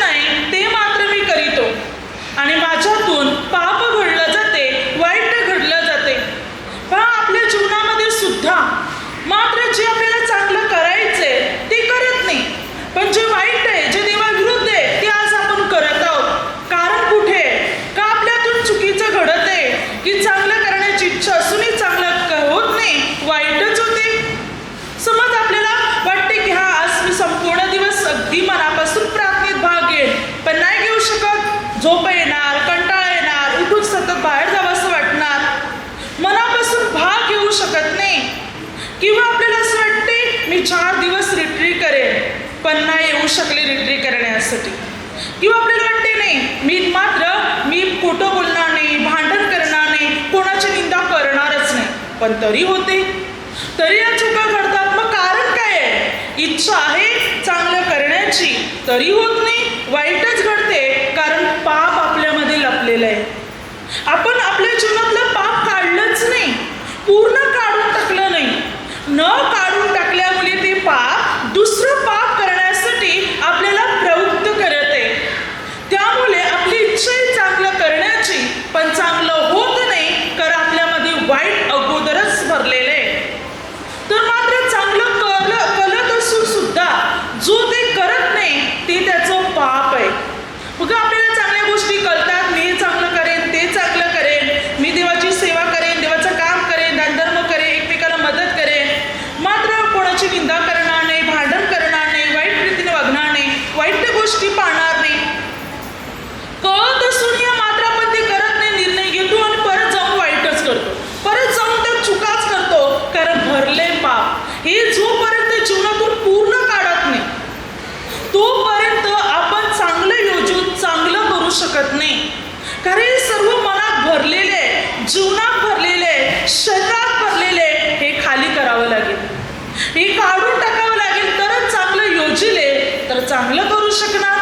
नाही ते मात्र मी करीतो आणि माझ्यातून पाप घडलं जाते, वाईट घडलं जाते. पहा, आपल्या जीवनामध्ये सुद्धा मात्र जे आपल्याला चांगलं करायचंय ते करत नाही, पण जे वाईट आहे, जे देवाविरुद्ध आहे ते आज आपण करत आहोत. कारण कुठे? का आपल्यातून चुकीचं घडत आहे, की चांगलं करण्याची इच्छा असूनही चांगलं होत नाही, वाईटच होते. समज आपल्याला वाटते की हा आज मी संपूर्ण दिवस अगदी मनापासून प्रार्थनेत भाग घेईल, पण नाही घेऊ शकत. झोप येणार, कंटाळा येणार, उठून सतत बाहेर जावं असं वाटणार, मनापासून भाग घेऊ शकत नाही. किंवा आपल्याला असं वाटते मी 4 दिवस रिट्रीट करेन, पण नाही येऊ शकले रिट्रीट करण्यासाठी. किंवा आपल्याला वाटते नाही मी खोटं बोलणार नाही, भांडण करणार नाही, कोणाची निंदा करणारच नाही, पण तरी होते, तरी या चुका घडतात. मग कारण काय आहे? इच्छा आहे चांगलं करण्याची, तरी होत नाही, वाईटच घडते. कारण पाप आपल्यामध्ये लपलेलं आहे. आपण आपल्या जीवनातलं पाप काढलंच नाही, पूर्ण काढून टाकलं नाही. न काढून टाकल्यामुळे ते पाप दुसरं पाप करण्यासाठी आपल्याला प्रवृत्त करत आहे. त्यामुळे आपली इच्छा आहे चांगलं करण्याची, पण चांगलं होत नाही, कारण आपल्यामध्ये वाईट अगोदरच भरलेलं आहे. तर मात्र चांगलं कळत असून सुद्धा जो ते करत नाही ते त्याचं पाप आहे. बघा, आपल्याला चांगल्या गोष्टी कळतात, मी हे चांगलं करेन, ते चांगलं करेन, मी देवाची सेवा करेन, देवाचं काम करेन, दानधर्म करेन, एकमेकाला मदत करेन, मात्र कोणाची निंदा करणार नाही, भांडण करणार नाही, वाईट रीतीने वागणार नाही, वाईट गोष्टी पाळणार नाही. कळत असून या मात्र आपण ते करत नाही, निर्णय घेतो आणि परत जाऊन वाईटच करतो, परत जाऊन त्या चुकाच करतो, कारण भरले पाप. हे जोपर्यंत जीवनातून पूर्ण काढत नाही तोपर्यंत आपण चांगलं योजून चांगलं करू शकत नाही. कारण हे सर्व मनात भरलेले आहे, जीवनात भरलेले आहे, शरीरात भरलेले आहे. हे खाली करावं लागेल, हे काढून टाकावं लागेल, तरच चांगलं योजिले तर चांगलं करू शकणार.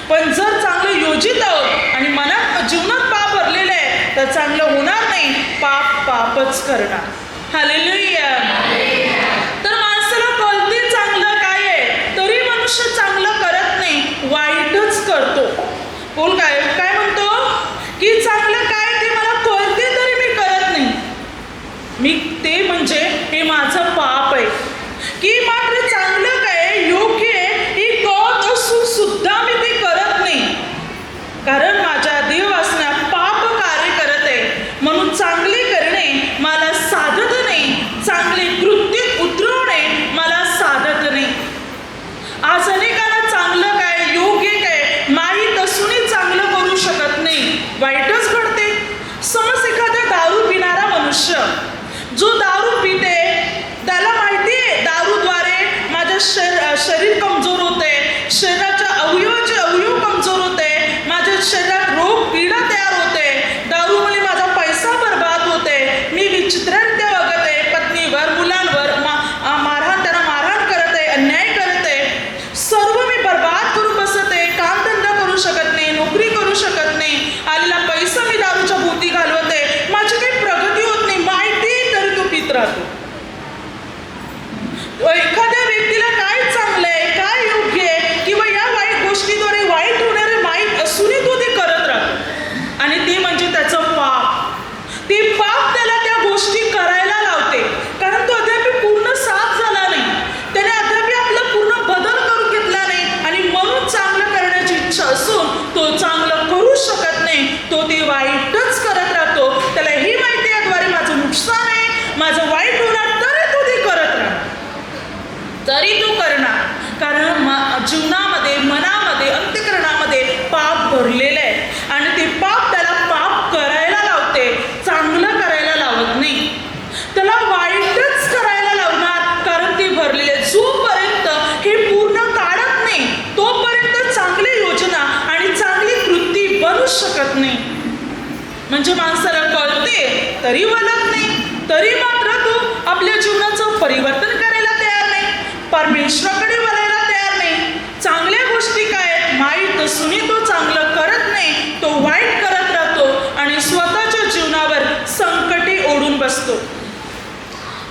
पण जर चांगलं योजित आहोत आणि मनात जीवनात पाप भरलेलं आहे तर चांगलं होणार नाही, पापच करणार. हालेलुया. तर माणसाला कळते चांगलं काय आहे, तरी मनुष्य चांगलं करत नाही, वाईटच करतो. बोल, काय म्हणतो की चांगलं काय ते मला कळते तरी मी करत नाही, मी ते म्हणजे हे माझं पाप आहे. की मात्र चांगलं काय, योग्य आहे हे कळत असून सुद्धा मी ते करत नाही, कारण माझ्या देहवासना पाप कार्य करत आहे. म्हणून चांगले करणे मला साधत नाही, चांगले कृत्य उतरवणे मला साधत नाही. आज अनेकांना चांगलं काय, योग्य काय माहीत असूनही चांगलं करू शकत नाही, वाईटच घडते. समज एखादा दारू पिणारा मनुष्य, जो दारू पिते त्याला माहिती आहे दारूद्वारे माझं शरीर कमजोर होते, शरीराच्या अवयव कमजोर होते, माझ्या शरीरात रोग पीडा तयार होते, दारूमुळे माझा पैसा बर्बाद होते, मी विचित्ररित्या वागत आहे, पत्नीवर मुलांवर त्यांना मारहाण करत आहे, अन्याय करत आहे, सर्व मी बर्बाद करून बसत आहे, कामधंदा करू शकत नाही, नोकरी करू शकत नाही, आलेला पैसा मी दारूच्या भोवती घालवते, माझी काही प्रगती होत नाही, माहिती तरी तो पित राहतो. एखाद्या व्यक्तीला काय चांगलं आहे, काय योग्य आहे, किंवा या वाईट गोष्टीद्वारे वाईट होणारे माहीत असूनही तो ते करत राहतो, आणि ते म्हणजे त्याचं पाप. ते पाप त्याला त्या गोष्टी करायला लावते, कारण तो अद्याप पूर्ण साफ झाला नाही, त्याने अद्याप आपला पूर्ण बदल करून घेतला नाही, आणि म्हणून चांगलं करण्याची इच्छा असून तो चांगलं करू शकत नाही, तो ते वाईटच करत राहतो. त्याला ही माहिती याद्वारे माझं नुकसान आहे, माझं वाईट होणार, तरी तो ते करत राहतो, तरी तो करणार. कारण जीवनामध्ये, मनामध्ये, अंतःकरणामध्ये पाप भरलेलं आहे, आणि ते पाप त्याला पाप करायला लावते, चांगलं करायला लावत नाही, त्याला वाईटच करायला लावणार, कारण ते भरलेले. जोपर्यंत हे पूर्ण काढत नाही तोपर्यंत चांगली योजना आणि चांगली कृती बनू शकत नाही. म्हणजे माणसाला कळते तरी वळत नाही, तरी मात्र तो आपल्या जीवनाचं परिवर्तन करायला तयार नाही, परमेश्वराकडे वळायला तयार नाही. चांगल्या गोष्टी काय आहेत माहीत असूनही तो चांगलं करत नाही, तो वाईट करत राहतो, आणि स्वतःच्या जीवनावर संकटे ओढून बसतो,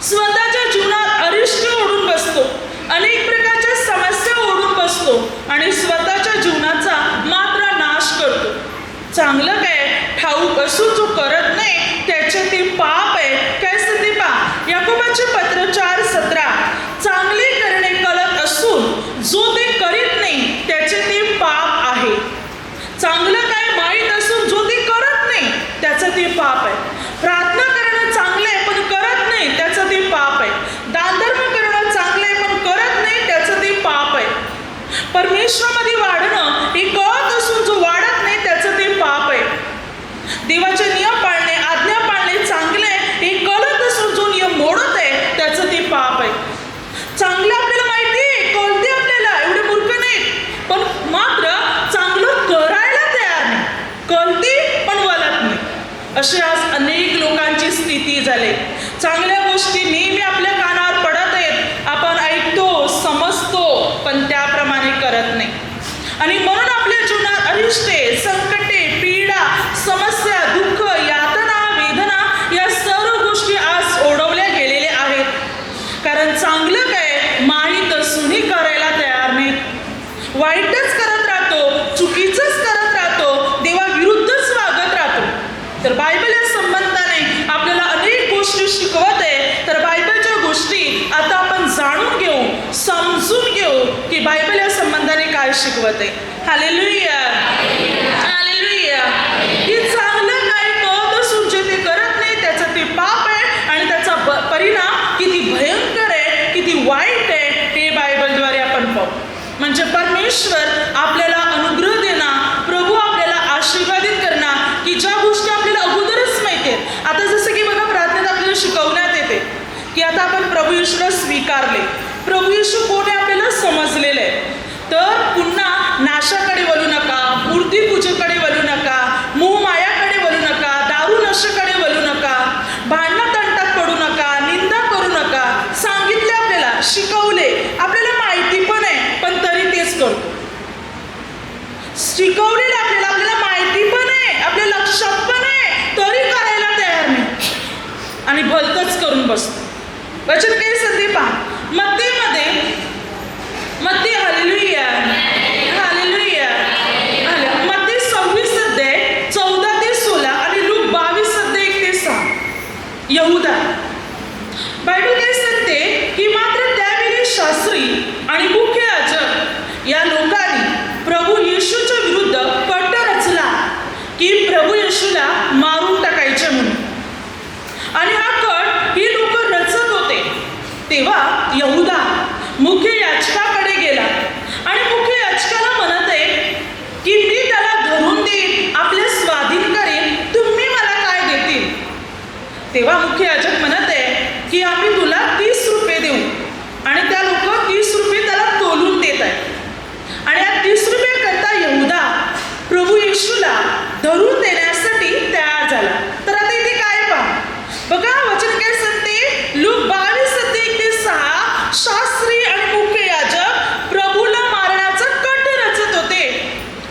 स्वतःच्या जीवनात अरिष्ट ओढून बसतो, अनेक प्रकारच्या समस्या ओढून बसतो, आणि स्वतःच्या जीवनाचा अशी आज अनेक लोकांची स्थिती झाली. चांगल्या गोष्टी नेहमी आपल्या कानावर पडत आहेत, आपण ऐकतो, समजतो, पण त्याप्रमाणे करत नाही. आणि म्हणून आपल्या जीवनात अरिष्टे, संकटे, पीडा, समस्या, दुःख, यातना, वेदना या सर्व गोष्टी आज ओढवल्या गेलेल्या आहेत. कारण चांगलं काय माहीत असूनही करायला तयार नाही. वाईटच करत राहतो, चुकीचंच करत राहतो, देवाविरुद्धच वागत राहतो. तर बायबल या संबंधाने आपल्याला अनेक गोष्टी शिकवत आहे. तर बायबलच्या गोष्टी आता आपण जाणून घेऊ, समजून घेऊ की बायबल या संबंधाने काय शिकवत आहे. Hallelujah, hallelujah. की चांगलं काय कळत असून जे ते करत नाही त्याचं ते पाप आहे आणि त्याचा परिणाम किती भयंकर आहे, किती वाईट आहे हे बायबलद्वारे आपण पाहू. म्हणजे परमेश्वर आपल्याला अनुग्रह देणार, प्रभू आपल्याला आशीर्वादित करणार की ज्या गोष्टी आपल्याला अगोदरच माहिती आहेत. आता जसं की बघा प्रार्थनेत आपल्याला शिकवण्यात येते की आता आपण प्रभू येशूला स्वीकारले, प्रभू येशू कोण आहे आपल्याला समजलेलं आहे. तर पुन्हा नाशाकडे वळू नका, मूर्तीपूजेकडे वळू नका, मोहमायाकडे वळू नका, दारू नशेकडे वळू नका, भांडणं तंटात पडू नका, निंदा करू नका. सांगितले आपल्याला, शिकवले, आपल्याला माहिती पण आहे पण तरी तेच करतो. शिकवलेलं आपल्याला माहिती पण आहे, आपल्या लक्षात पण आहे, तरी करायला तयार नाही आणि भलतंच करून बसतो. वचन काही संधी पहा मत्ती हालेलुया, हालेलुया, मत्ती 26 अध्याय 14 ते 16 आणि लूक 22 अध्याय 1 ते 6. यहूदा. बायबल काय सांगते की मात्र त्यावेळी शास्त्री आणि मुख्य याजक या लोकांनी प्रभू येशूच्या विरुद्ध कट रचला की प्रभू येशूला मारून टाकायचे म्हणून. आणि हा कट ही लोक रचत होते. तेव्हा यहूदा मुख्य याजकाकडे गेला आणि मुख्य याजकाला म्हणत आहे की मी त्याला धरून देईन, आपल्या स्वाधीन करेन, तुम्ही मला काय देतील. तेव्हा मुख्य याजक म्हणत आहे की आम्ही तुला 30 रुपये देऊ. आणि त्या लोक 30 रुपये त्याला तोलून देत आहेत. आणि या 30 रुपये करता यहूदा प्रभू येशूला धरून देण्यासाठी तयार झाला. तर आता इथे काय पहा बघा, वचन काय सांगते, लूक 22 अध्याय 1 ते 6. शास्त्री आणि मुख्य याजक प्रभूला मारण्याचा कट रचत होते.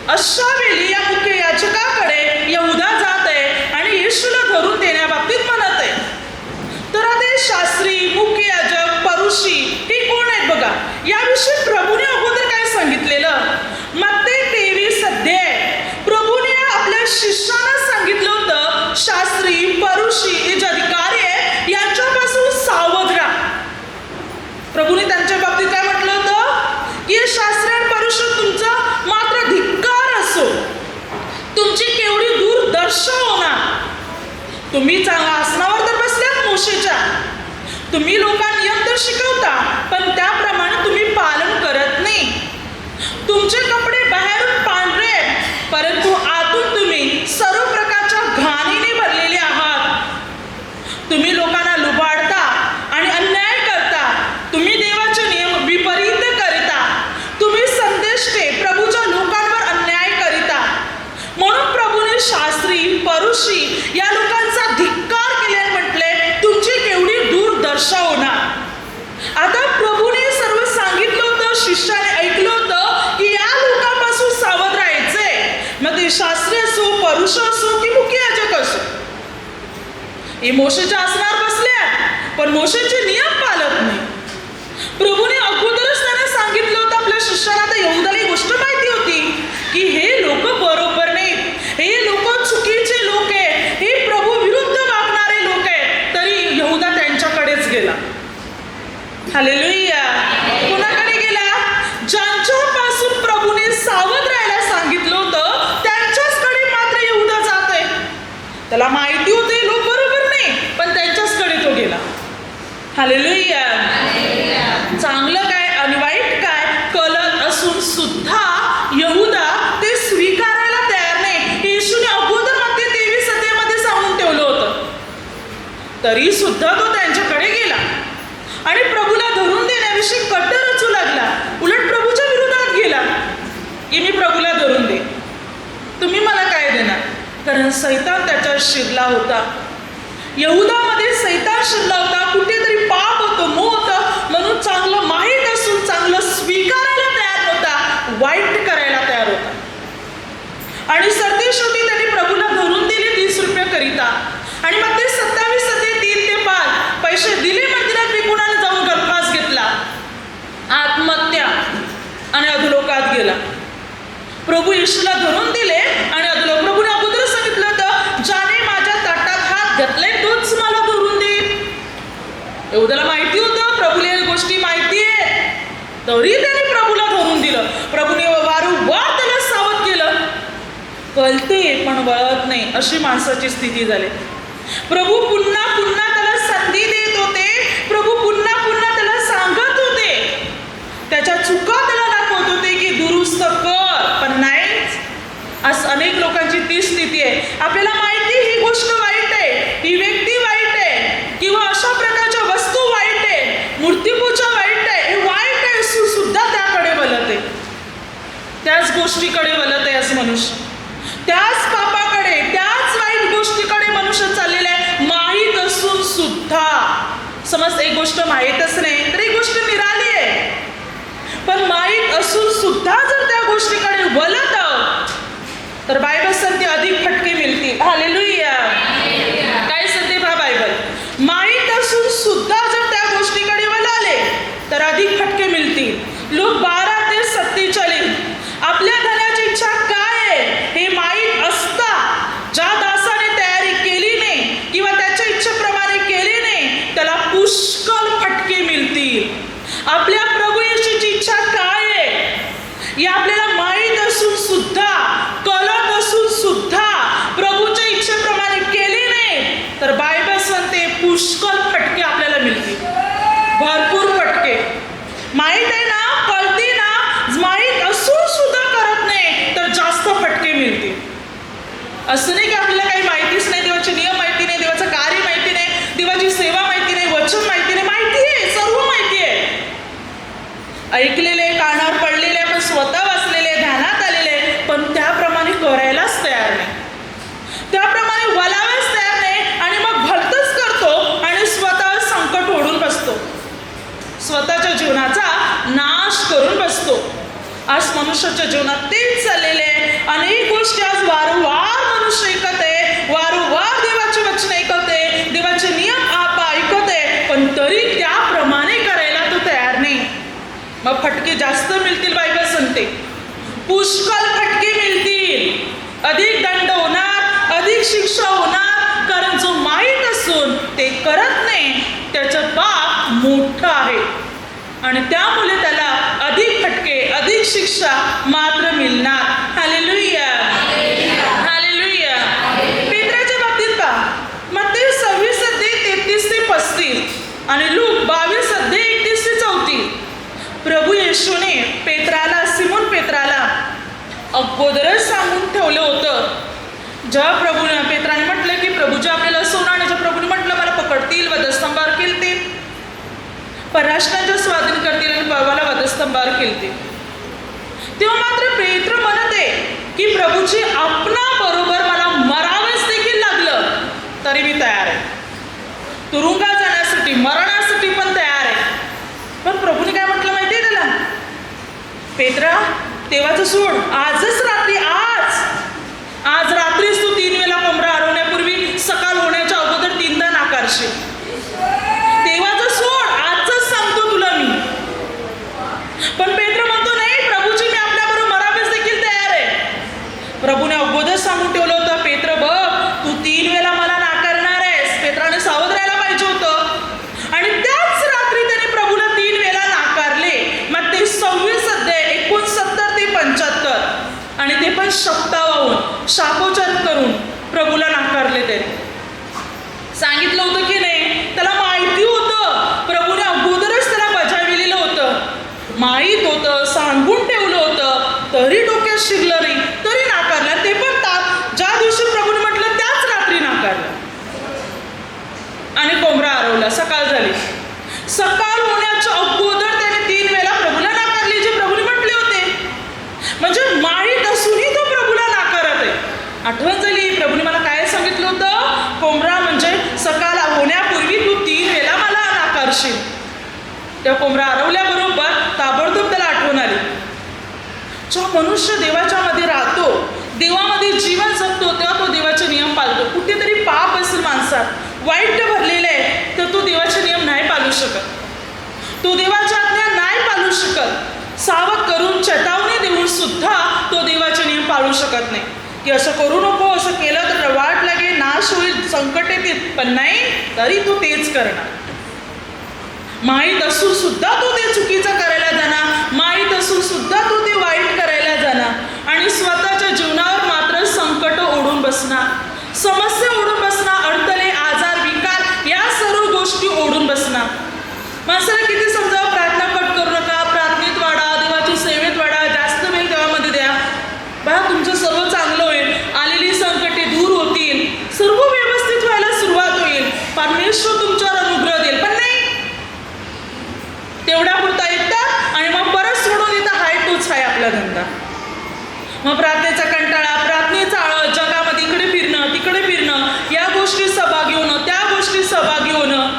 अशा वेळी या मुख्य याजकाकडे यहूदा जात आहे आणि येशूला धरून देण्याबाबतीत म्हणत आहे. तर आता हे शास्त्री, मुख्य याजक, परुषी हे कोण आहेत बघा. याविषयी प्रभूने अगोदर काय सांगितलेलं, मत्ती 23 अध्याय प्रभूने आपल्या शिष्याला सांगितलं होतं, शास्त्री, परुषी हे जे अधिकारी आहे यांच्यापासून सावध राहा. प्रभूने त्यांच्या बाबतीत काय म्हटलं होतं की शास्त्री आणि परुष तुमचा मात्र धिक्कार असो, तुमची केवढी दूरदर्शन होणार. तुम्ही चांगल्या आसनावर तर बसल्यात मोशेच्या, तुम्ही लोकांना नियम तर शिकवता पण त्याप्रमाणे तुम्ही पालन करत नाही. तुमचे कपडे बाहेरून पांढरे आहेत परंतु आतून तुम्ही सर्व प्रकारच्या घाणीने भरलेले आहात. तुम्ही लोकांना लुबाडता आणि अन्याय करता, तुम्ही देवाचे नियम विपरीत करिता, तुम्ही संदेष्टे प्रभूच्या लोकांवर अन्याय करिता. म्हणून प्रभूने शास्त्री, परुषी या लोकांचा धिक्कार केल्याने म्हटले तुमची केवढी दूरदर्शा होणार. आता प्रभूने सर्व सांगितलं होतं, शिष्याने ऐकलं होतं की या लोकांपासून सावध राहायचंय. मग ते शास्त्री असो, परुष असो की मुख्य याजक असो, हे मोशेच्या आसनावर बसल्या पण मोशेचे नियम पाळत नाही. प्रभूने अगोदरच त्यांना सांगितलं होतं आपल्या शिष्याला. आता यहूदाला ही गोष्ट माहिती होती की हे लोक बरोबर नाहीत, हे लोक चुकीचे लोक आहेत, हे प्रभू विरुद्ध वागणारे लोक आहेत. तरी यहूदा त्यांच्याकडेच गेला. हालेलुया. कोणाकडे गेला? ज्यांच्यापासून प्रभूने सावध राहायला सांगितलं होतं त्यांच्याचकडे मात्र यहूदा जात आहे. त्याला माहिती होते लोक बरोबर नाही पण त्यांच्याचकडे तो गेला. हालेलुया. चांगलं काय आणि वाईट काय कळत असून सुद्धा यहूदा ते स्वीकारायला तयार नाही. येशूने अगोदर मत्ती 23 अध्यायामध्ये सांगून ठेवलं होतं. तरी सुद्धा तो त्यांच्याकडे गेला आणि प्रभूला धरून देण्याविषयी कट रचू लागला. उलट प्रभूच्या विरोधात गेला की मी प्रभूला धरून दे, तुम्ही मला काय देणार. तर कारण सैतान त्याच्यात शिरला होता. यहुदामध्ये सैतान शिरला होता. कुठेतरी पाप होतं, मोह होतं, म्हणून चांगलं माहीत असून चांगलं स्वीकारायला तयार होता, वाईट करायला तयार होता. आणि सरतेशेवटी त्यांनी प्रभूला धरून दिले 30 रुपये करिता. आणि मग ते 27:3-5 पैसे दिले, मंदिरात विकून आणि जाऊन गळफास घेतला, आत्महत्या आणि अधोलोकात गेला. प्रभू येशूला धरून दिले आणि अधोलोक. प्रभूने अगोदर सांगितलं होतं, ज्याने माझ्या ताटात हात घातले तोच मला धरून दे. एवढ्याला माहिती होतं, प्रभूला या गोष्टी माहिती आहे, तरी त्याने प्रभूला धरून दिलं. प्रभूने वारंवार त्याला सावध केलं. कळते पण वळत नाही, अशी माणसाची स्थिती झाली. प्रभू पुन्हा पुन्हा त्याला संधी देत होते. प्रभू पुन्हा पुन्हा त्याला सांगत होते, त्याच्या चुका त्याला दाखवत होते की दुरुस्त कर, पण नाहीच. आज अनेक लोकांची ती स्थिती आहे. आपल्याला माहिती ही गोष्ट वाईट आहे, ही व्यक्ती वाईट आहे, किंवा अशा प्रकारच्या वस्तू वाईट आहे, मूर्तीपूजा वाईट आहे, हे वाईट आहे, सुद्धा त्याकडे वळत आहे, त्याच गोष्टीकडे वळत आहे. असं मनुष्य त्याच पापाकडे, त्याच वाईट गोष्टीकडे मनुष्य चाललेला आहे, माहीत असून सुद्धा. समज एक गोष्ट माहीतच नाही तर एक गोष्ट निराली आहे, पण माहीत असून सुद्धा जर त्या गोष्टीकडे वळत आहोत तर बायबल सांगते अधिक फटके मिळतील. हालेलुया. काय सांगते बायबल? माहीत असून सुद्धा जर त्या गोष्टीकडे वळाले तर अधिक फटके मिळतील. लोक 12-47. आपल्या धनाची इच्छा काय आहे हे माहीत असता ज्या दासाने तयारी केली नाही किंवा त्याच्या इच्छेप्रमाणे केली नाही, त्याला पुष्कळ फटके मिळतील. आपल्या प्रभू येशूची इच्छा काय आहे हे आपल्याला माहीत असून सुद्धा, कळत असून सुद्धा प्रभूच्या इच्छेप्रमाणे केली नाही तर बायबल सांगते पुष्कळ फटके आपल्याला मिळतील, भरपूर फटके. माहीत आहे ना, कळते ना, माहीत असून सुद्धा करत नाही तर जास्त फटके मिळतील. असं नाही की आपल्याला काही माहितीच नाही, देवाचे नियम माहिती नाही, देवाचं कार्य माहिती नाही, देवाची सेवा माहिती नाही, वचन माहिती नाही. माहिती आहे, सर्व माहिती आहे, ऐकलेले, कानावर पडलेले, पण स्वतः वाचलेले, ध्यानात आलेले, पण त्याप्रमाणे करायलाच तयार नाही, त्याप्रमाणे वळायलाच तयार नाही. आणि मग भलतंच करतो आणि स्वतः संकट ओढून बसतो, स्वतःच्या जीवनाचा नाश करून बसतो. आज मनुष्याच्या जीवनात तेच चाललेले आहे. अनेक गोष्टी आज वारंवार मनुष्य ऐकत आहे, वारंवार देवाचे वचन ऐकत आहे, देवाचे नियम ऐकत आहे, पण तरी त्याप्रमाणे करायला तो तयार नाही. मग फटके जास्त मिळतील. बायबल सांगते पुष्कळ फटके मिळतील, अधिक दंड होणार, अधिक शिक्षा होणार. कारण जो माहीत असून ते करत नाही त्याचं पाप मोठं आहे आणि त्यामुळे त्याला अधिक फटके, अधिक शिक्षा मात्र मिळणार. Hallelujah, hallelujah. पेत्राच्या बाबतीत पहा, मत्ती 26:33-35 आणि लूक 22:31-34. प्रभू येशूने पेत्राला, सिमोन पेत्राला अगोदरच सांगून ठेवलं होतं. जेव्हा प्रभूने, पेत्राने म्हटलं की प्रभूजी आपल्याला सोडण्याच्या, प्रभूने म्हटलं मला पकडतील, वधस्तंभावर केलतील, परराष्ट्रांच्या स्वाधीन करतील आणि मला वधस्तंभावर केलतील. तेव्हा मात्र पेत्र म्हणत आहे की प्रभूजी आपणा बरोबर मला मरावेच देखील लागलं तरी मी तयार आहे, तुरुंगात जाण्यासाठी, मरणासाठी पण तयार आहे. पण प्रभूने काय म्हटलं माहिती आहे त्याला? पेत्रा, तेव्हाचं सोड, आजच रात्री, आज रात्रीच तू 3 वेळा कोंबडा हरवण्यापूर्वी सकाळ होण्याच्या अगोदर 3दा नाकारशील. तेव्हाचं सोड, आजच सांगतो तुला मी. पण पेत्र म्हणतो नाही प्रभूजी मी आपल्याबरोबर मरावेच देखील तयार आहे. प्रभूने अगोदर सांगून ठेवलं होतं, पेत्र बघ तू 3 वेळा मला नाकारणार आहेस. पेत्राने सावध राहायला पाहिजे होतं. आणि त्याच रात्री त्याने प्रभूला 3 वेळा नाकारले. मग ते 26:69-75 आणि ते पण शब्दा वाहून, शापोच्चार करून प्रभूला नाकारले. ते सांगितलं होतं की नाही, त्याला माहिती होतं, प्रभूने अगोदरच त्याला बजावलेलं होतं, माहीत होतं, सांगून ठेवलं होतं, तरी डोक्यात शिरलं नाही, तरी नाकारलं. ते पण ज्या दिवशी प्रभूने म्हटलं त्याच रात्री नाकारलं आणि कोंबडा हरवला. सकाळ झाली, सकाळ होण्याच्या अगोदर त्याने 3 वेळा प्रभूला नाकारले जे प्रभूने म्हटले होते. म्हणजे माहीत असूनही तो प्रभूला नाकारत आहे. आठवण झाली, प्रभूने मला त्या कोंबड्या हरवल्याबरोबर ताबडतोब त्याला आठवण आली, जो मनुष्य देवाच्या मध्ये राहतो, देवामध्ये जीवन जगतो, तेव्हा तो देवाचे नियम पाळतो. कुठेतरी पाप असेल माणसात, वाईट भरलेले आहे, तर तो देवाचे नियम नाही पाळू शकत, तो देवाच्या आज्ञा नाही पाळू शकत. सावध करून चेतावणी देऊन सुद्धा तो देवाचे नियम पाळू शकत नाही, की असं करू नको, असं केलं तर वाट लागेल, नाश होईल, संकट येतील, पण नाही, तरी तो तेच करणार. माहीत असून सुद्धा तो ते चुकीचं करायला जाणार, माहीत असून सुद्धा तो ते वाईट करायला जाणार आणि स्वतःच्या जीवनावर मात्र संकट ओढून बसणार, समस्या ओढून बसणार, अडथळे, आजार, विकार या सर्व गोष्टी ओढून बसणार. माणसाला किती समजावं, प्रार्थना कट करू नका, प्रार्थनेत वाढा, देवाची सेवेत वाढा, जास्त वेळ देवामध्ये द्या, बघा तुमचं सर्व चांगलं होईल, आलेली संकटे दूर होतील, सर्व व्यवस्थित व्हायला सुरुवात होईल, परमेश्वर तुमच्यावर अनुग्रह देईल. पण नाही, तेवढ्या पुरता येतात आणि मग परत सोडून देतात, हाय तोच आहे आपला धंदा. मग प्रार्थनेचा कंटाळा, प्रार्थनेचा आळस, जगामध्ये इकडे फिरणं तिकडे फिरणं, या गोष्टी सहभागी होणं, त्या गोष्टी सहभागी होणं,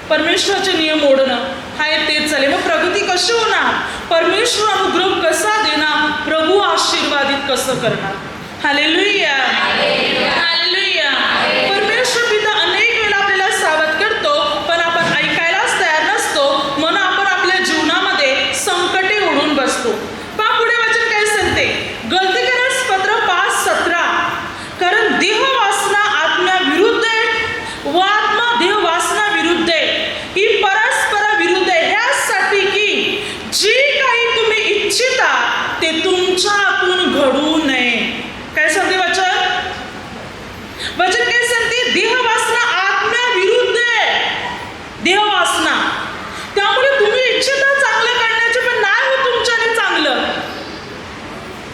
परमेश्वराचे नियम मोडणं, हाय तेच चालेल. मग प्रगती कशी होणार, परमेश्वर अनुग्रह कसा देणार, प्रभू आशीर्वादित कसं करणार. Hallelujah, hallelujah. परमेश्वर पिता अनेक वेळा आपल्याला सावध करतो, पण आपण ऐकायलाच तयार नसतो, म्हणून आपण आपल्या जीवनामध्ये संकटे ओढून बसतो. पहा पुढे वचन काय सांगते, गलतीकरस पत्र 5:17, कारण देह वासना आत्म्या विरुद्ध आहे व आत्मा देह वासना विरुद्ध आहे, ही परस्पर विरुद्ध आहे, ह्यासाठी की जे काही तुम्ही इच्छिता ते तुमच्या हातून घडू नये. काय सांगते वचन, वचन काय सांगते, देह वासना आत्म्या विरुद्ध आहे, देह वासना. त्यामुळे तुम्ही इच्छिता चांगलं करण्याचे, पण नाही होत तुमच्याने चांगलं,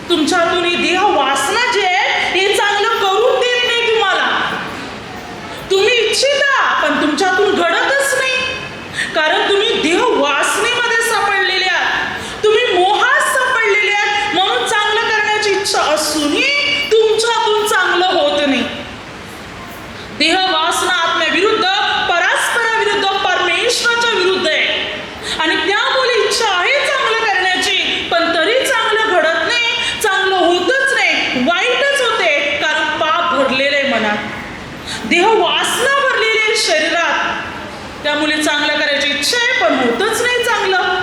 तुमच्या हातून ही देह वासना जे आहे हे चांगलं करून देत नाही तुम्हाला. तुम्ही इच्छिता पण तुमच्या हातून घडतच नाही, कारण तुम्ही देह वासनेमध्ये सापडलेले आहात, तुम्ही मोहात सापडलेले आहात, म्हणून चांगलं करण्याची इच्छा असूनही तुमच्या हातून चांगलं होत नाही. देह वासना आत्म्या विरुद्ध, परस्पर विरुद्ध, परमेश्वराच्या विरुद्ध आहे आणि त्यामुळे इच्छा आहे चांगलं करण्याची, पण तरी चांगलं घडत नाही, चांगलं होतच नाही, वाईटच होते, कारण पाप भरलेलं आहे मनात, देह वासना भरलेली आहे शरीरात, त्यामुळे चांगलं करायची इच्छा आहे पण होतच नाही चांगलं.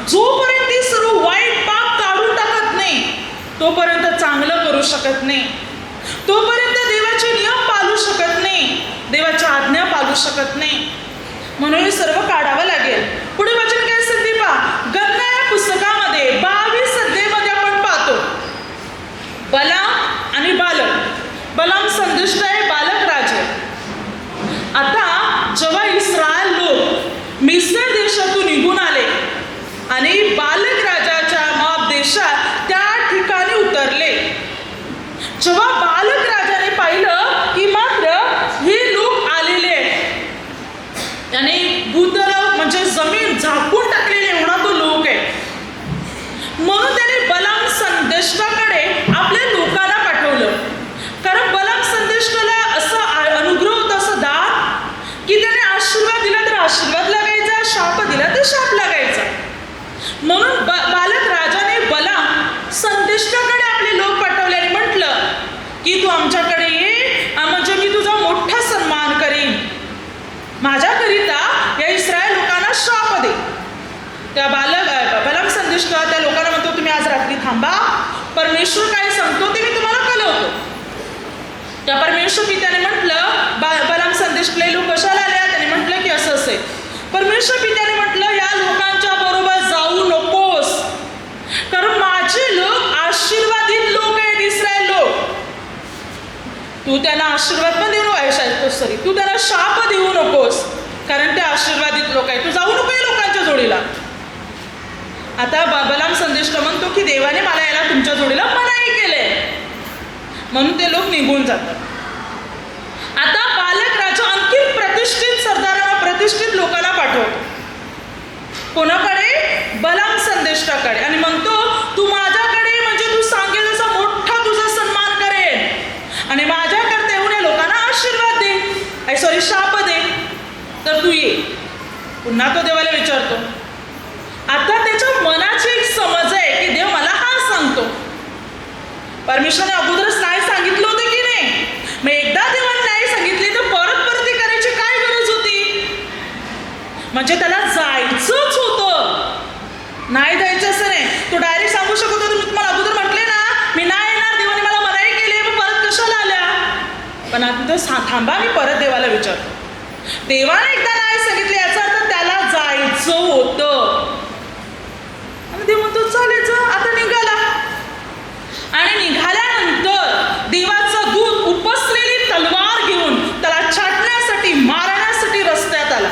जोपर्यंत ती सर्व वाईट पाप काढून टाकत नाही तोपर्यंत चांगलं करू शकत नाही, तोपर्यंत देवाचे नियम पाळू शकत नाही, देवाच्या आज्ञा पाळू शकत नाही. म्हणून हे सर्व काढावं लागेल. पुढे वचन काय सांगते पहा, गणना या पुस्तकामध्ये 22 अध्यायामध्ये आपण पाहतो बलाम आणि बालक. बलाम संदिष्ट आहे, बालक राजे. आता जेव्हा इस्रायल लोक मिस्र देशातून निघून आले आणि बालक राजाच्या मोआब देशात त्या ठिकाणी उतरले, जेव्हा बालक राजाने पाहिलं की मात्र हे लोक आलेले आहेत आणि भूतल म्हणजे जमीन झाकून टाकलेली एवढा तो लोक आहे, म्हणून त्याने बलाम संदेष्टाकडे आपल्या लोकांना पाठवलं. कारण बलाम संदेष्टाला असं अनुग्रह होता, असं दान की त्याने आशीर्वाद दिला तर आशीर्वाद लागायचा, शाप दिला तर शाप लागायचा. म्हणून बालक राजाने बलाम संदेष्टाकडे आपले लोक पाठवले आणि म्हटलं की तू आमच्याकडे ये, म्हणजे मी तुझा मोठा सन्मान करीन, माझ्याकरिता या इस्रायल लोकांना शाप दे. त्या बलाम संदेष्टा त्या लोकांना म्हणतो तुम्ही आज रात्री थांबा, परमेश्वर काय सांगतो ते मी तुम्हाला कळवतो. त्या परमेश्वर पित्याने म्हटलं, बलाम संदेष्टले लोक कशाला आले, त्याने म्हटलं की असं असेल. परमेश्वर पित्याने म्हटलं या लोकांच्या बरोबर जाऊ नकोस, कारण माझे लोक आशीर्वादित लोक आहेत, इस्रायल लोक. तू त्यांना आशीर्वाद पण देऊ नको, सॉरी तू त्यांना शाप देऊ नकोस, कारण ते आशीर्वादित लोक आहेत, तू जाऊ नको या लोकांच्या जोडीला. आता बलाम संदेष्ट म्हणतो की देवाने मला याला तुमच्या जोडीला मनाई केले, म्हणून ते लोक निघून जातात. आता बालक राजा आणखी प्रतिष्ठित सरदारांना, प्रतिष्ठित लोकांना पाठवतो. कोणाकडे, बलाम संदेष्टाकडे, आणि म्हणतो तू माझ्याकडे म्हणजे तू सांगेल तसा मोठा तुझा सन्मान करेन आणि माझ्याकडे येऊन या लोकांना आशीर्वाद दे, शाप दे, तर तू ये. पुन्हा तो देवाला विचारतो. आता त्याच्या मनाची एक समज आहे की देव मला हा सांगतो. परमेश्वराने अगोदरच नाही सांगितलं होतं की नाही. मग एकदा देवाने नाही सांगितली तर परत परत ते करायची काय गरज होती. म्हणजे त्याला जायचंच होतं. नाही जायचं असं नाही. तो डायरेक्ट सांगू शकत होता, मी तुम्हाला अगोदर म्हटले ना मी नाही येणार, देवाने मला मनाई केली, मग परत कशाला आल्या. पण आता थांबा, मी परत देवाला विचारतो. देवाने एकदा नाही सांगितले याचा अर्थ त्याला जायचं होतं. आणि देव म्हणतो चालेल जा, आता निघाला. आणि निघाल्यानंतर देवाचं दूत उपसलेली तलवार घेऊन त्याला छाटण्यासाठी मारण्यासाठी रस्त्यात आला.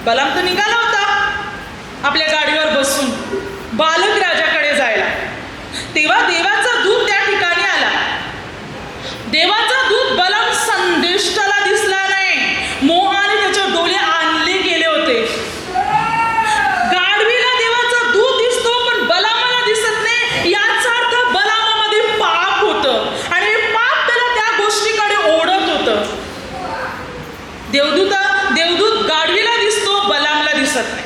बलाम तर निघाला होता आपल्या गाडीवर बसून बालक राजाकडे जायला. तेव्हा देवाचा दूत त्या ठिकाणी आला. देवाचा दूत बलाम संदेष्टाला दिसला नाही. मोहाने त्याचे डोळे आणले गेले होते. गाढवीला देवाचा दूत दिसतो पण बलामाला दिसत नाही. याचा अर्थ बलामामध्ये पाप होतं आणि हे पाप त्याला त्या गोष्टीकडे ओढत होतं. देवदूत गाढवीला दिसतो, बलामला दिसत नाही.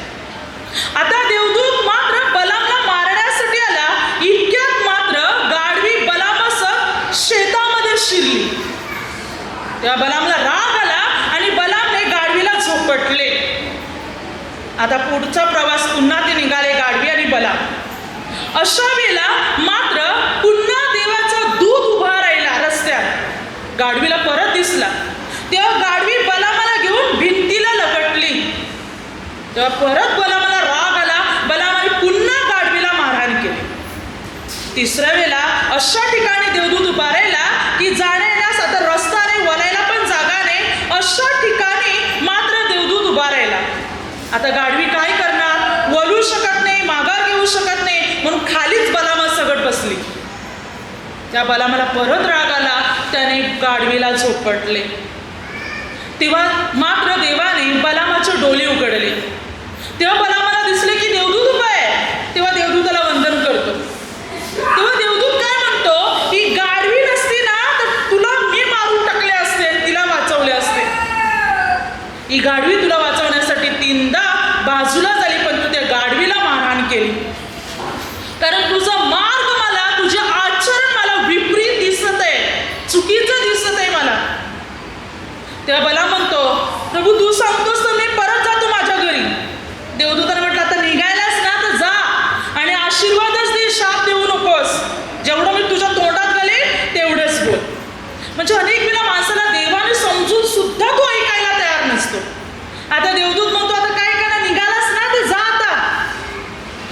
आता देवदूत मात्र बलामला मारण्यासाठी आला. इतक्यात मात्र गाढवी बलामासह शेतामध्ये शिरली. तेव्हा बलामला राग आला आणि बलामने गाढवीला झोपटले. आता पुढचा प्रवास पुन्हा ते निघाले गाढवी आणि बलाम. अशा वेळेला मात्र पुन्हा देवाचा दूत उभा राहिला रस्त्यात. गाढवीला परत दिसला. तेव्हा गाढवी बलामाला घेऊन भिंतीला लपटली. तेव्हा परत बलामाला राग आला. बलामाने पुन्हा गाढवीला मारहाण केली. तिसऱ्या वेळेला अशा ठिकाणी देवदूत उभा राहिला की जाण्या येण्यास आता रस्ता नाही, वळायला पण जागा नाही. अशा ठिकाणी मात्र देवदूत उभा राहिला. आता गाढवी काय करणार, वळू शकत नाही, माघार घेऊ शकत नाही, म्हणून खालीच बलामा सगट बसली. त्या बलामाला परत राग आला. त्याने गाढवीला झोपटले. तेव्हा मात्र देवाने बलामाचे डोळे उघडले. तेव्हा बलामाला दिसले की देवदूत उभा आहे. तेव्हा देवदूताला वंदन करतो. तेव्हा देवदूत काय म्हणतो की गाढवी नसती ना तर तुला मी मारून टाकले असते, तिला वाचवले असते. ही गाढवी तुला वाचवण्यासाठी 3दा बाजूला झाली पण तू त्या गाढवीला मारहाण केली. कारण तुझा मार्ग मला, तुझे आचरण मला विपरीत दिसत आहे, चुकीचं दिसत आहे मला. तेव्हा बलाम म्हणतो प्रभू तू सांगतोस तर मी परत जातो माझ्या घरी. देवदूताने म्हटलं आता निघायलास ना तर जा आणि आशीर्वादच दे, शाप देऊ नकोस. जेवढं मी तुझ्या तोंडात घालेन तेवढंच बोल. म्हणजे अनेक वेळा माणसाला देवाने समजून सुद्धा तो ऐकायला तयार नसतो. आता देवदूत म्हणतो आता काय करा, निघालास ना तर जा.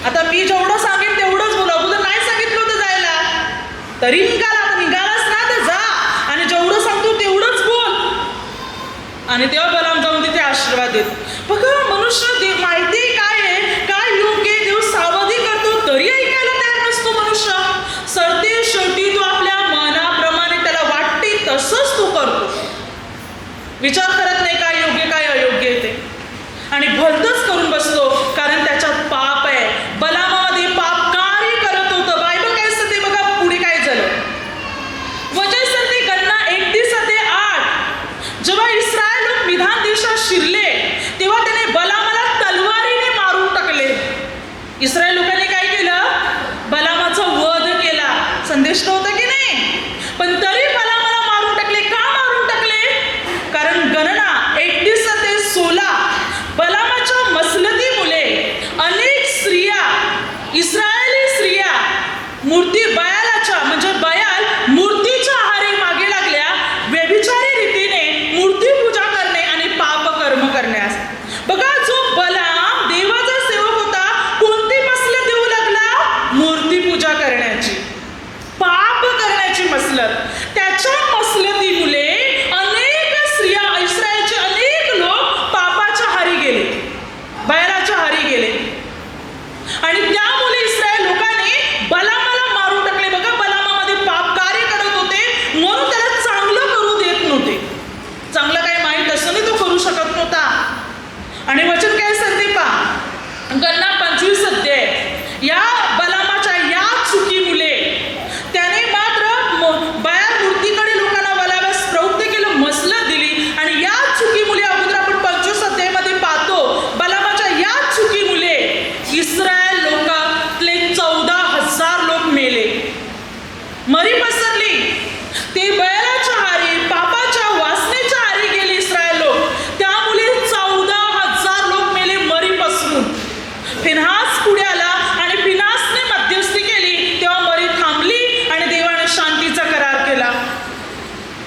आता मी जेवढं सांगेन तेवढंच बोला. अगोदर नाही सांगितलं होतं जायला तरी निघाला. आता निघालास ना तर जा आणि जेवढं सांगतो तेवढंच बोल. आणि तेव्हा बलाम जाऊन तिथे आशीर्वाद देत. बघा मनुष्य माहिती काय आहे, काय योग्य आहे, देव सावधी करतो तरी ऐकायला तयार नसतो मनुष्य. सरते शेवटी तो आपल्या मनाप्रमाणे त्याला वाटते तसंच तो करतो. विचार करत नाही काय योग्य काय अयोग्य आहे ते, आणि भलतंच करून बसतो कारण त्याच्यात पाप आहे. बलामामध्ये पाप कार्य करत होतं. बायबल काय असतं ते बघा पुढे काय झालं. वचन सांगते गणना 31:8 जेव्हा इस्रायल लोक विधान देशात शिरले तेव्हा त्याने बलामाला तलवारीने मारून टाकले. इस्रायल लोकांनी काय केलं, बलामाचा वध केला. संदेश होता की नाही, पण तरी बलामाला मारून टाकले. का मारून टाकले, कारण गणना 31:16 बलामाच्या मसलतीमुळे अनेक स्त्रिया, इस्रायली स्त्रिया मूर्ती बयालाच्या म्हणजे बयाल मूर्तीच्या आहारी मागे लागल्या. व्यभिचारी रीतीने मूर्तीपूजा करणे आणि पाप कर्म करण्यास. बघा जो बलाम देवाचा सेवक होता कोणती मसलत देऊ लागला, मूर्तीपूजा करण्याची, पाप करण्याची मसलत. त्याच्या मसलतीमुळे अनेक स्त्रिया, इस्रायलचे अनेक लोक पापाच्या आहारी गेले, बयालाच्या आहारी गेले. आणि त्यामुळे इस्रायल लोकांनी बलामाला मारून टाकले. बघा बलामामध्ये पाप कार्य करत होते म्हणून त्याला चांगलं करू देत नव्हते. चांगलं काय माहीत असूनही तो करू शकत नव्हता. आणि वचन काय सांगते पहा, गणना 25 अध्याय. या बलामाच्या या चुकीमुळे त्याने मात्र बयाल मूर्तीकडे लोकांना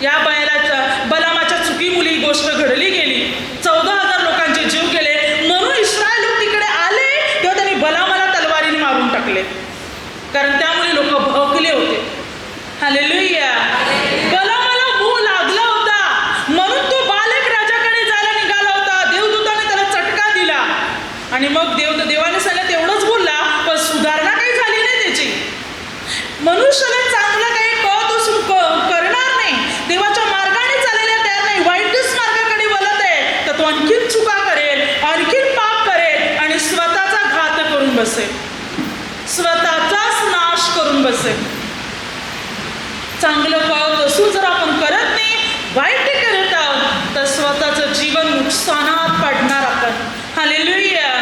या बलामाच्या चुकीमुळे ही गोष्ट घडली गेली. 14,000 लोकांचे जीव गेले. म्हणून इस्रायल लोक तिकडे आले तेव्हा त्यांनी बलामाला तलवारीने मारून टाकले, कारण त्यामुळे लोक भडकले होते. हालेलुया. बलामाला मोह लागला होता, म्हणून तो बालेक राजाकडे जायला निघाला होता. देवदूताने त्याला चटका दिला आणि मग देवाने सांगितलं तेवढंच बोलला, पण सुधारणा काही झाली नाही त्याची. मनुष्याला चांगलं काही करणार नाही, देवाच्या मार्गाने चालायला तयार नाही, वाईटच मार्गाकडे वळत आहे, तर तो आणखीन चुका करेल, आणखीन पाप करेल आणि स्वतःचा घात करून बसेल, स्वतःचाच नाश करून बसेल. चांगलं कळत असून जर आपण करत नाही, वाईट करत आहोत, तर स्वतःचं जीवन नुकसानात पडणार आपण. हालेलुया.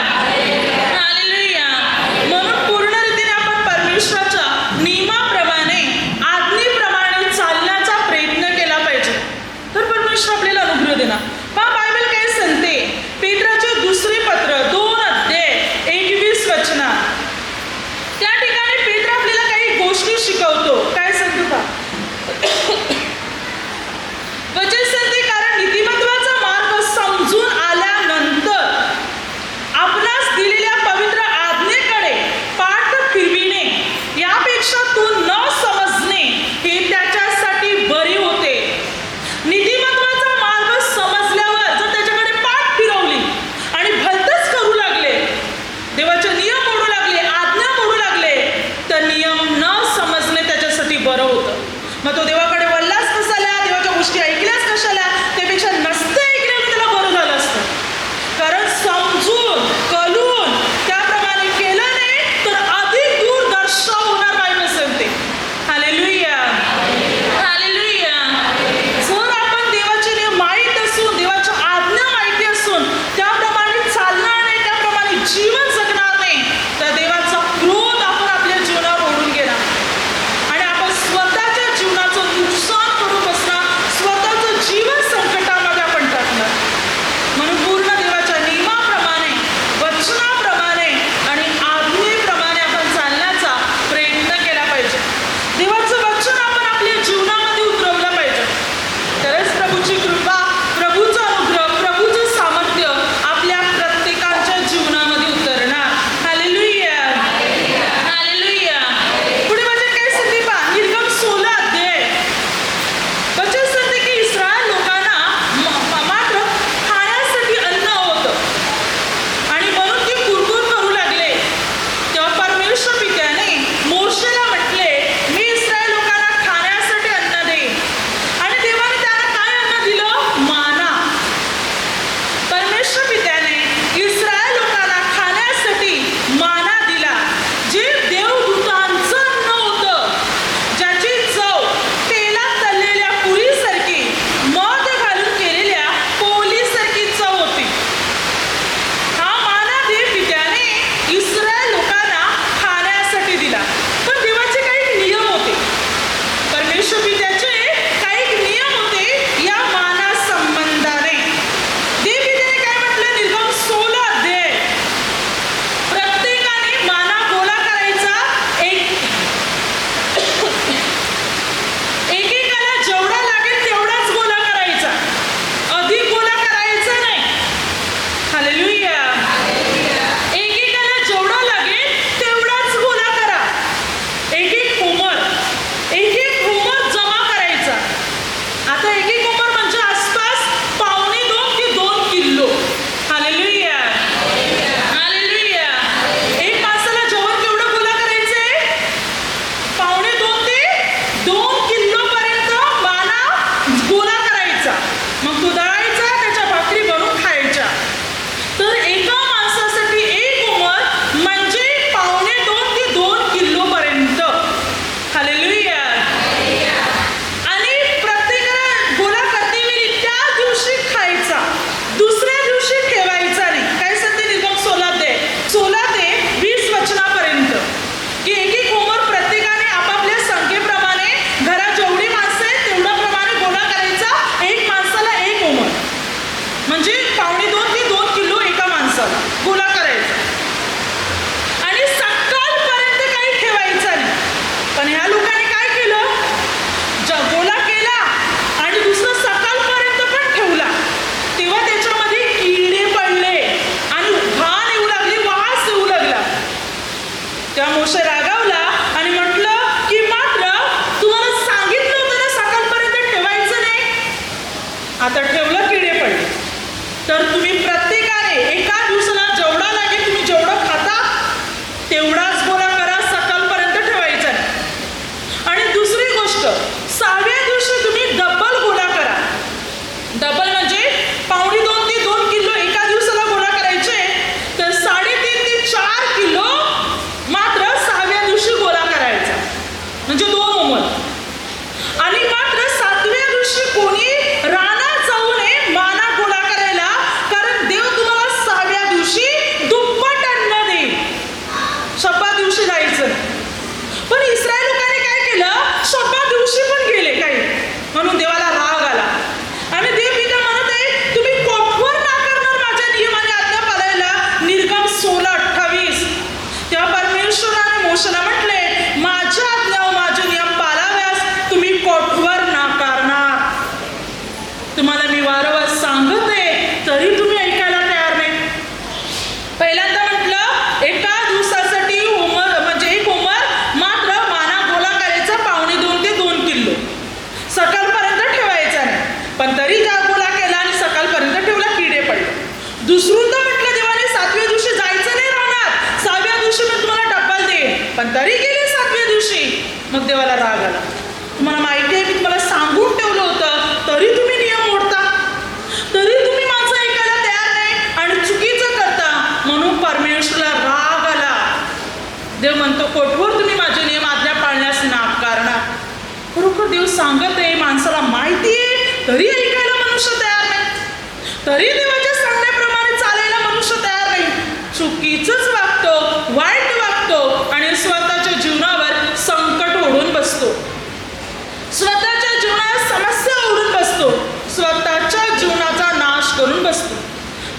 मात्र 7व्या दिवशी कोणी रानात जाऊ नये माना गोळा करायला, कारण देव तुम्हाला 6व्या दिवशी दुप्पट अन्न देईल. 7व्या दिवशी जायचं. पण इस्रायल लोकांनी काय केलं? 7व्या दिवशी पण गेले काही, म्हणून देवाला राग आला. आणि देव पिता म्हणत आहे, तुम्ही कोठवर नाकारणार माझ्या नियम आणि आज्ञा पाळायला? निर्गम 16:28. तेव्हा परमेश्वराने मोशेला म्हटले, माझ्या आज्ञा व माझे नियम पाळाव्यास तुम्ही कोठवर नाकारणार? तुम्हाला मी वारंवार सांगते तरी तुम्ही ऐकायला तयार नाही. पहिल्यांदा म्हटलं एका दिवसासाठी होमर म्हणजे एक होमर मात्र माना गोळा करायचा 1.5 ते 2 किलो, सकाळपर्यंत ठेवायचा नाही. पण तरी ज्या गोळा केला आणि सकाळपर्यंत ठेवला, किडे पडले. दुसरूंदा म्हटलं देवाने 7व्या दिवशी जायचं नाही राहणार, 6व्या दिवशी मी तुम्हाला डब्बल देईन. पण तरी गेले 7व्या दिवशी. मग देवाला राग आला. तुम्हाला माहिती आहे मी तुम्हाला सांगून ठेवलं होतं, तरी तुम्ही नियम मोडता, तरी तुम्ही माझं ऐकायला तयार नाही आणि चुकीचं करता. म्हणून परमेश्वराला राग आला. देव म्हणतो, कोठवर तुम्ही माझे नियम आज्ञा पाळण्यास नाकारणार? खरोखर देव सांगत आहे, माणसाला माहिती आहे तरी ऐकायला मनुष्य तयार नाही, तरी देवाच्या सांगण्याप्रमाणे चालायला मनुष्य तयार नाही. चुकीचंच वागतो, वाईट वागतो आणि स्वतःच्या जीवनावर संकट ओढून बसतो, स्वतःच्या जीवनात समस्या ओढून बसतो, स्वतःच्या जीवनाचा नाश करून बसतो.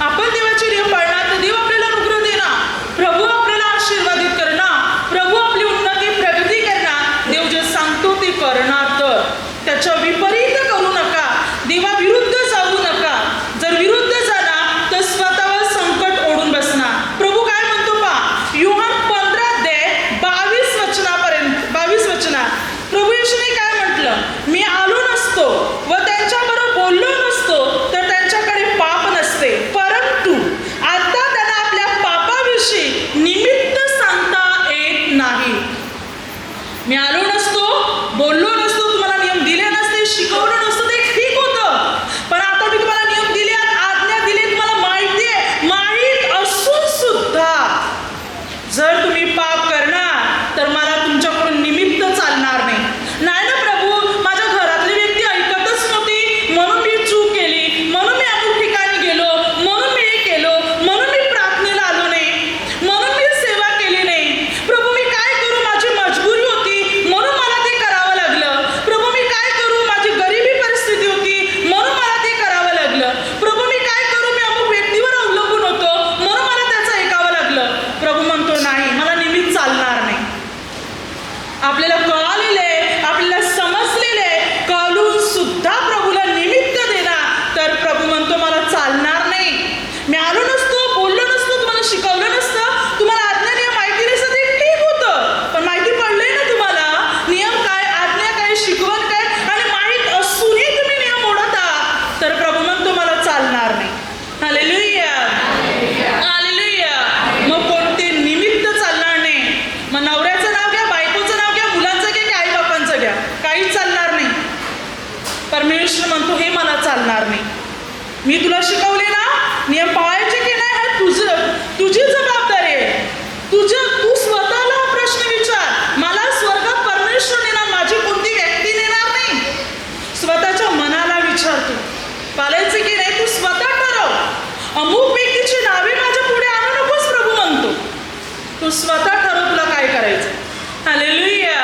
आपण देवाचे नियम पाळणार तर देव आपल्याला अनुग्रह देणार, प्रभू आपल्याला आशीर्वादित करणार, प्रभू आपली उन्नती प्रगती करणार. देव जे सांगतो ते करणार. तर त्याच्या विपरीत करू नका, देवाविरुद्ध जाऊ नका. जर विरुद्ध झाला तर स्वतःवर संकट ओढून बसणार. प्रभू काय म्हणतो पहा, योहान 15:22 वचनात प्रभू येशूने काय म्हटलं? मी आलो नसतो व त्यांच्याबरोबर बोललो नसतो तर त्यांच्याकडे पाप नसते, परंतु आता त्यांना आपल्या पापाविषयी निमित्त सांगता येत नाही. मी आलो नसतो, बोललो नसतो, तुम्हाला नियम दिले नसते, शिकवलं नसतं, ते ठीक होतं. पण आता मी तुम्हाला नियम दिले, आज्ञा दिली, तुम्हाला माहिती आहे, माहीत असून सुद्धा जर तुम्ही पाप करणार तर मला तुमच्याकडून निमित्त चालणार नाही. नाही ना प्रभू, माझ्या घरातली व्यक्ती ऐकतच नव्हती, म्हणून मी चूक केली, म्हणून मी अमुक ठिकाणी गेलो, म्हणून मी हे केलो, म्हणून मी प्रार्थनेला आलो नाही, म्हणून मी सेवा केली नाही. प्रभू मी काय करू, माझी मजबुरी होती म्हणून मला ते करावं लागलं. प्रभू मी काय करू, माझी गरिबी परिस्थिती होती म्हणून मला ते करावं लागलं. प्रभू मी काय करू, मी अमुक व्यक्तीवर अवलंबून होतो म्हणून मला त्याचं ऐकावं लागलं. प्रभू म्हणतो, नाही, मला निमित्त चालणार नाही. आपल्याला कळालेले, आपल्याला समजलेले, कळून सुद्धा प्रभूला निमित्त देणार तर प्रभू म्हणतो, मला चालणार नाही. मी आलो नसतो, बोललो नसतो, तुम्हाला शिकवलं नसतं, तुम्हाला आज्ञा नियम माहिती नसतं, ते ठीक होतं. पण माहिती पडलंय ना तुम्हाला नियम काय, आज्ञा काय, शिकवण काय, आणि माहीत असूनही तुम्ही नियम मोडता तर प्रभू म्हणतो, मला चालणार नाही. Hallelujah, hallelujah. मग कोणते निमित्त चालणार नाही? मग नवऱ्याचं नाव घ्या, बायकोचं नाव घ्या, मुलांचं घ्या, की आई बापांचं घ्या, काहीच चालणार नाही. परमेश्वर म्हणतो, हे मला चालणार नाही. मी तुला शिकवले ना नियम पाळायचे की नाही, हा तुझी जबाबदारी आहे. तू स्वतःला हा प्रश्न विचार. मला स्वर्गात परमेश्वर नेणार, माझी कोणती व्यक्ती नेणार नाही. स्वतःच्या मनाला विचार, तू पाळायचे की नाही तू स्वतः ठरव. अमुक व्यक्तीची नावे माझ्या पुढे आणू नकोस, प्रभू म्हणतो. तू स्वतः ठरव तुला काय करायचं. हालेलुया.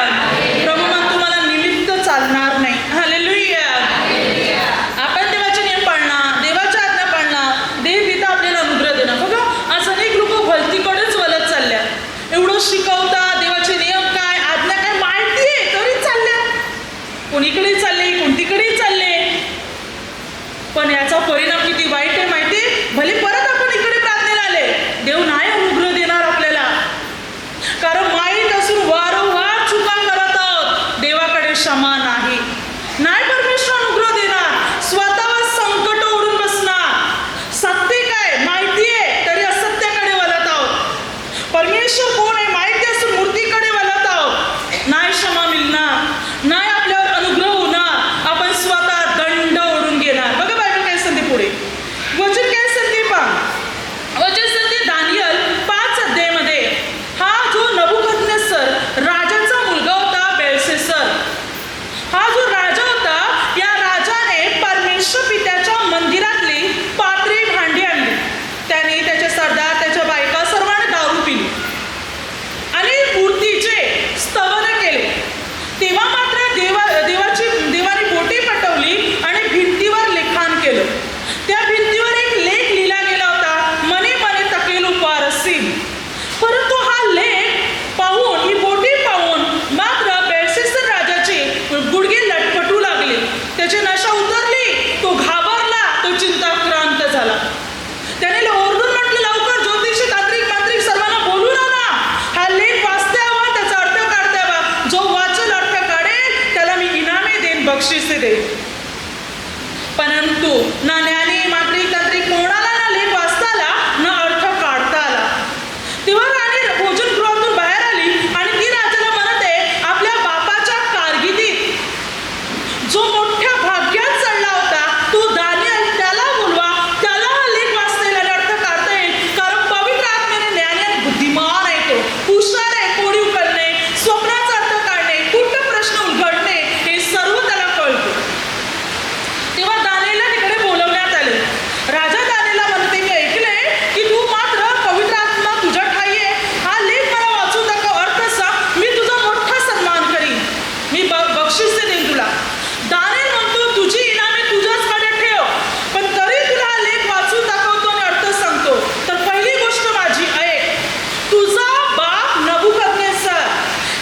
प्रभू म्हणतो, मला निमित्त चालणार नाही. हालेलुया. आपण देवाचे नियम पाळणार, देवाच्या आज्ञा पाळणार, देव पिता आपल्याला अनुग्रह देणार. बघा आज अनेक लोक भलतीकडेच वळत चालल्या. एवढं शिकवता, देवाचे नियम काय, आज्ञा काय माहिती आहे तरी चालल्या, कोणीकडे चालले, कोणतीकडे चालले. पण याचा परिणाम किती वाईट आहे माहिती आहे. भले परत आपण इकडे प्रार्थनेला आले, देव नाही अनुग्रह देणार आपल्याला, कारण माहीत असून वारंवार चुका करत आहोत. देवाकडे क्षमा नाही, नाही परमेश्वर अनुग्रह देणार. स्वतःवर संकट ओढून बसणार. सत्य काय माहिती आहे तरी असत्याकडे वळत आहोत. परमेश्वर कोण आहे माहिती असून मूर्तीकडे वळत आहोत. नाही क्षमा मिळणार, नाही आपल्यावर अनुग्रह होणार. बक्षिसे दे. परंतु ना ज्ञानी मांत्रिक तांत्रिक कोणाला ना लेख वाचता आला ना अर्थ काढता आला. तेव्हा राणी भोजनगृहातून बाहेर आली आणि ती राजाला म्हणते, आपल्या बापाच्या कारकिर्दीत जो मोठ्या भाग्यात चढला होता तो दानिएल, त्याला बोलवा, त्याला हा लेख वाचता येईल आणि अर्थ काढता येईल. कारण पवित्र आत्म्याने ज्ञानी आणि बुद्धिमान आहे, तो हुशार आहे, कोडी उकलणे, स्वप्नाचा अर्थ काढणे, कुठं प्रश्न उलगडणे हे सर्व त्याला कळतं. तेव्हा दानिएलला तिकडे बोलवण्यात आले. राजा दानिएलला म्हणते, मी ऐकले की तू मात्र पवित्र आत्मा तुझ्या ठाई आहे. हा लेख मला वाचून दाखव, अर्थ सांग, मी तुझा मोठा सन्मान करीन, मी बक्षीस देईन तुला. दानिएल म्हणतो, तुझी इनामे तुझ्याचकडे ठेव, पण तरी तुला हा लेख वाचून दाखवतो आणि अर्थ सांगतो. तर पहिली गोष्ट माझी ऐक, तुझा बाप नबुकदनेस्सर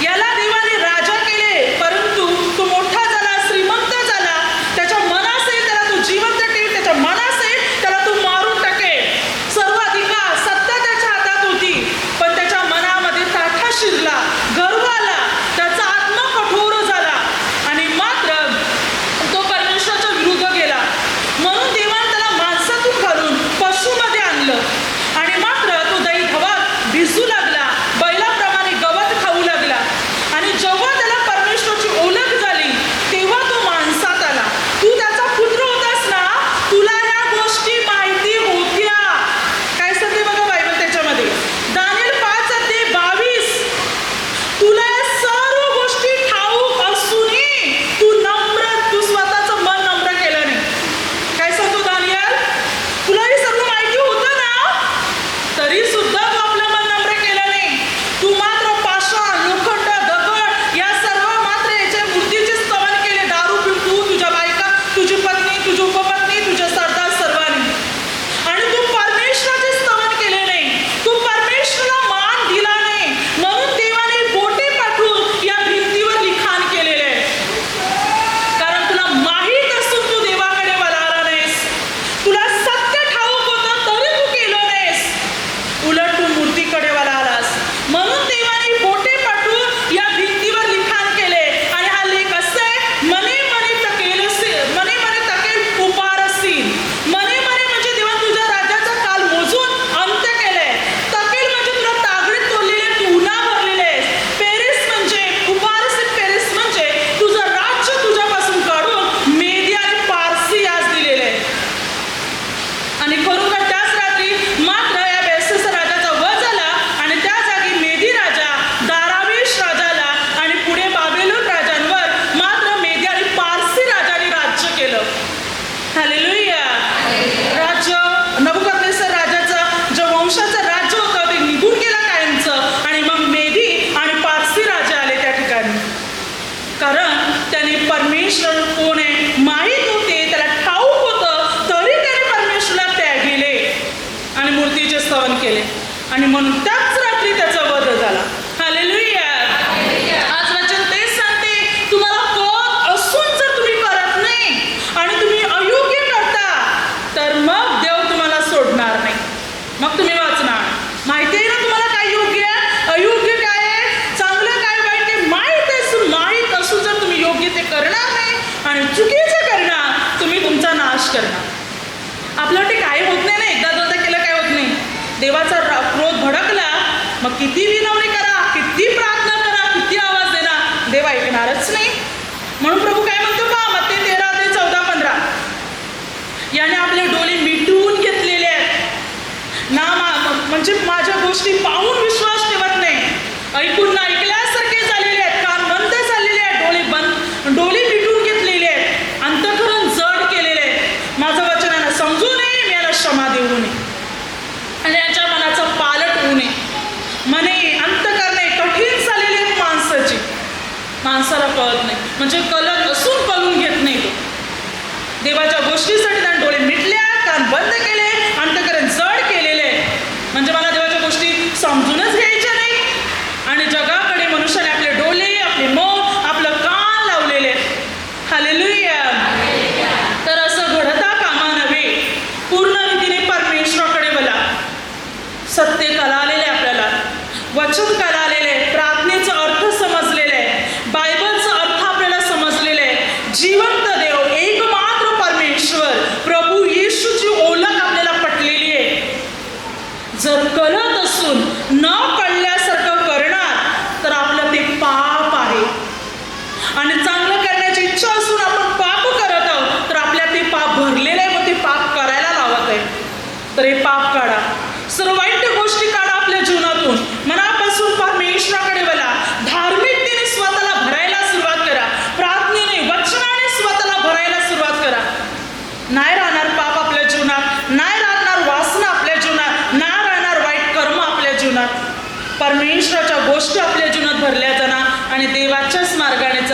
याला देवाने राजा केले, परंतु तो मोठा झाला, श्रीमंत झाला. त्याच्या मनास येईल त्याला तो जिवंत ठेव, त्याच्या मनास येईल त्याला तो मारून टाकेल. सर्व अधिकार सत्ता त्याच्या हातात होती, पण त्याच्या मनामध्ये ताठा शिरला, गर्व आला, त्याचा आत्मा कठोर झाला आणि मात्र तो परमेश्वराच्या विरुद्ध गेला. म्हणून देवाने त्याला माणसातून घालून पशुमध्ये आणलं आणि मात्र तो दही धवात भिजू लागला, बैलाप्रमाणे गवत खाऊ लागला. आणि जेव्हा त्याला परमेश्वराची ओळख झाली तेव्हा तो माणसात आला. तू त्याचा पुत्र होतास ना, तुला ह्या गोष्टी माहिती होत्या. काय सांगते बघा बायबल त्याच्यामध्ये, दानिएल 5:22, तुला या सर्व गोष्टी ठाऊक असूनही तू स्वतःचं मन नम्र केलं नाही. काय सांगतो दानिएल, तुला ही सर्व माहिती होतं ना, तरी सुद्धा तू आपलं मन नम्र केलं नाही. तू मात्र पाषाण, लोखंड, दगड या सर्व मात्र याच्या मूर्तीचे स्तवन केले. दारू पिऊन तू, तुझ्या बायका, तुझी पत्नी, तुझी उपपत्नी, तुझे सरदार सर्वांनी. आणि तू परमेश्वराचे स्तवन केले नाही, तू परमेश्वराला मान दिला नाही. म्हणून देवाने बोटे पाठवून या भिंतीवर लिखाण केलेले आहे. कारण तुला माहीत असून तू देवाकडे वळाला नाहीस, तुला सत्य ठाऊक होतं तरी तू केलं नाहीस, उलट तू मूर्तीकडे वळालास. म्हणून देवाने बोटे पाठवून या भिंतीवर लिखाण केले. आणि हा लेख असा आहे, मने मने तकेल, मने मने तकेल उपारसीन. मने मने म्हणजे देवा तुझ्या राज्याचा काल मोजून अंत केलाय. तकेल म्हणजे तुला तागडीत तोडलेले, तू उन्हा भरलेले आहेस. पेरेस म्हणजे उपारसीन, पेरेस म्हणजे तुझं राज्य तुझ्यापासून काढून मेदी आणि पारसी यास दिलेले आहे. आणि खरोखर त्याच रात्री मात्र या बेलशस्सर राजाचा वध झाला आणि त्या जागी मेदी राजा, दारावेश राजाला आणि पुढे बाबेलोन राजांवर मात्र मेदी आणि पारसी राजाने राज्य केलं. हालेलुया. राज्य नबुकदनेस्सर राजाचं जे वंशाचं राज्य होतं ते निघून गेलं कायमचं आणि मग मेदी आणि पारसी राजा आले त्या ठिकाणी. कारण त्यांनी परमेश्वर कोण आहे माहीत होते, त्याला ठाऊक होतं, तरी त्याने परमेश्वराला त्यागिले आणि मूर्तीचे स्तवन केले आणि म्हणून त्याच रात्री त्याचा वध झाला. हालेलुया. आज वचन तेच सांगते, तुम्हाला कळत असून जर तुम्ही करत नाही आणि तुम्ही अयोग्य करता तर मग देव तुम्हाला सोडणार नाही. मग तुम्ही वाचणार, माहिती आहे ना तुम्हाला काय योग्य आहे, अयोग्य काय आहे, चांगलं काय वाईट आहे, माहीत असून जर तुम्ही योग्य ते करणार नाही आणि चुकीचं करणार, तुम्ही तुमचा नाश करणार. आपल्याला ते काय होत नाही ना, एकदा दोनदा केलं काय होत नाही. देवाचा क्रोध भडकला, मग किती विनवणी करा, किती प्रार्थना करा, किती आवाज देणार, देव ऐकणारच नाही. म्हणून प्रभू काय म्हणतो पहा, मत्ते 13:14-15, याने आपले डोळे मिटवून घेतलेले आहेत ना, म्हणजे माझ्या गोष्टी पाहून विश्वास ठेवत नाही, ऐकून ना ऐकल्यासारखे झालेले आहेत, कान बंद झालेले आहेत, डोळे मिटून घेतलेले आहेत.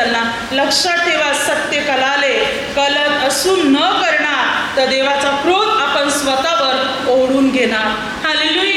चालणार. लक्षात ठेवा, सत्य कलाले कलत असून न करणार तर देवाचा क्रोध आपण स्वतःवर ओढून घेणार. हालेलुया.